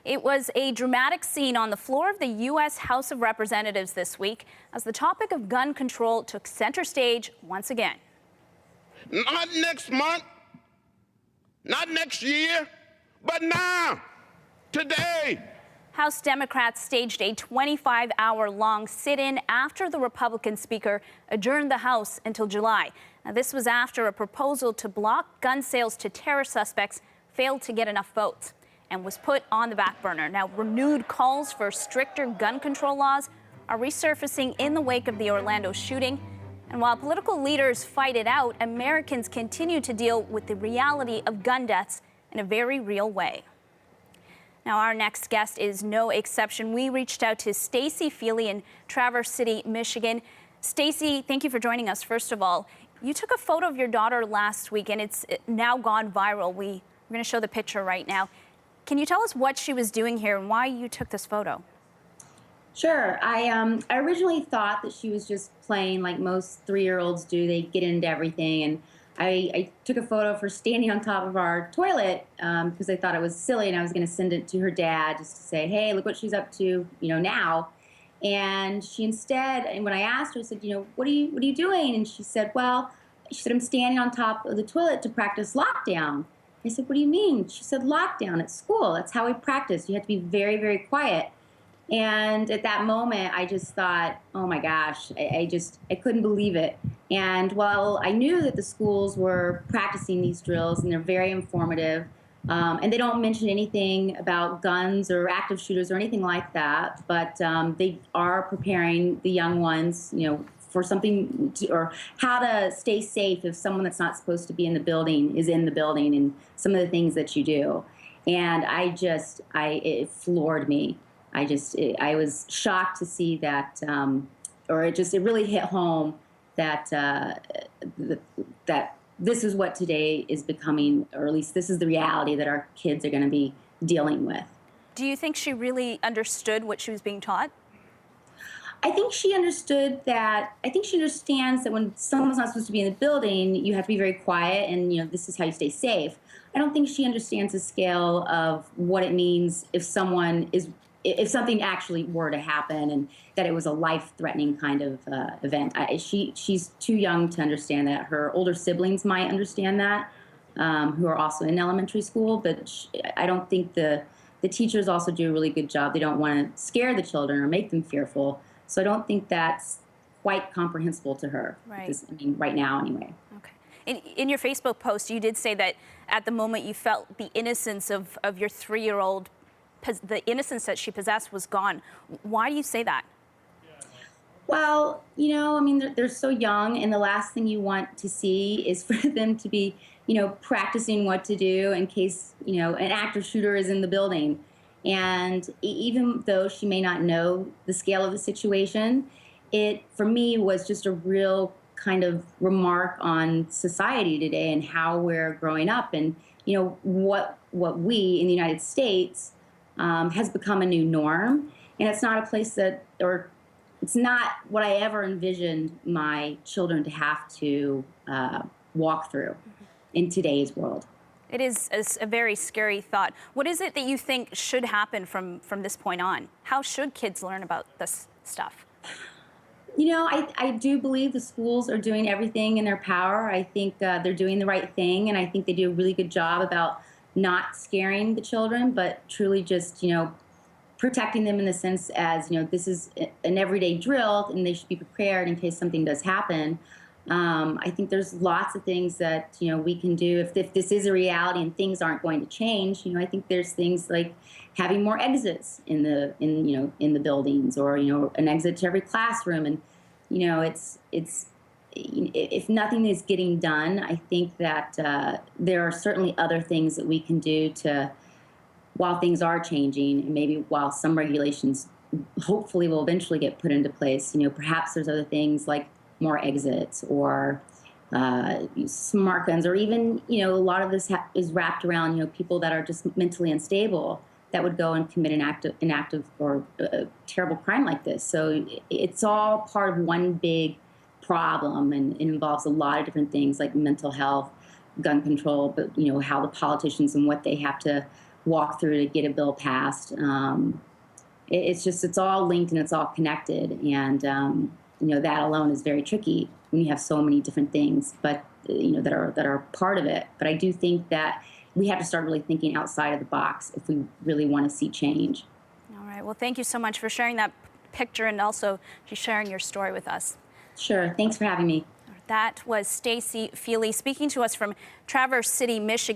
It was a dramatic scene on the floor of the U.S. House of Representatives this week as the topic of gun control took center stage once again. Not next month, not next year, but now, today. House Democrats staged a 25-hour-long sit-in after the Republican Speaker adjourned the House until July. Now, this was after a proposal to block gun sales to terror suspects failed to get enough votes and was put on the back burner. Now, renewed calls for stricter gun control laws are resurfacing in the wake of the Orlando shooting. And while political leaders fight it out, Americans continue to deal with the reality of gun deaths in a very real way. Now, our next guest is no exception. We reached out to Stacey Feeley in Traverse City, Michigan. Stacey, thank you for joining us. First of all, you took a photo of your daughter last week, and it's now gone viral. We're going to show the picture right now. Can you tell us what she was doing here and why you took this photo? Sure. I originally thought that she was just playing like most 3-year-olds do. They get into everything, and I took a photo of her standing on top of our toilet because I thought it was silly, and I was going to send it to her dad just to say, hey, look what she's up to, now. And she instead, and when I asked her, I said, what are you doing? And she said, I'm standing on top of the toilet to practice lockdown. I said, what do you mean? She said, lockdown at school. That's how we practice. You have to be very, very quiet. And at that moment, I just thought, oh my gosh, I couldn't believe it. And while I knew that the schools were practicing these drills and they're very informative, and they don't mention anything about guns or active shooters or anything like that, but they are preparing the young ones, for something or how to stay safe if someone that's not supposed to be in the building is in the building, and some of the things that you do. And it floored me. I was shocked to see that, it really hit home that that this is what today is becoming, or at least this is the reality that our kids are going to be dealing with. Do you think she really understood what she was being taught? I think she understood that. I think she understands that when someone's not supposed to be in the building, you have to be very quiet, and this is how you stay safe. I don't think she understands the scale of what it means if something actually were to happen, and that it was a life-threatening kind of event. She's too young to understand that. Her older siblings might understand that, who are also in elementary school, but I don't think the teachers also do a really good job. They don't want to scare the children or make them fearful. So I don't think that's quite comprehensible to her. Right. Right now, anyway. Okay. In your Facebook post, you did say that at the moment you felt the innocence of your 3-year-old, the innocence that she possessed was gone. Why do you say that? Well, they're so young, and the last thing you want to see is for them to be, practicing what to do in case, an active shooter is in the building. And even though she may not know the scale of the situation, it, for me, was just a real kind of remark on society today and how we're growing up, and, what we in the United States has become a new norm. And it's not a place it's not what I ever envisioned my children to have to walk through in today's world. It is a very scary thought. What is it that you think should happen from this point on? How should kids learn about this stuff? I do believe the schools are doing everything in their power. I think they're doing the right thing, and I think they do a really good job about not scaring the children, but truly just, protecting them in the sense as, this is an everyday drill and they should be prepared in case something does happen. I think there's lots of things that, we can do if this is a reality and things aren't going to change. I think there's things like having more exits in the buildings, or, an exit to every classroom. And, if nothing is getting done, I think that there are certainly other things that we can do while things are changing, and maybe while some regulations hopefully will eventually get put into place. Perhaps there's other things like more exits or smart guns, or even, a lot of this is wrapped around, people that are just mentally unstable that would go and commit an active or a terrible crime like this. So it's all part of one big problem, and it involves a lot of different things like mental health, gun control, but how the politicians and what they have to walk through to get a bill passed. It's all linked and it's all connected, and that alone is very tricky when you have so many different things, but that are part of it. But I do think that we have to start really thinking outside of the box if we really want to see change. All right. Well, thank you so much for sharing that picture and also just sharing your story with us. Sure. Thanks for having me. That was Stacey Feeley speaking to us from Traverse City, Michigan.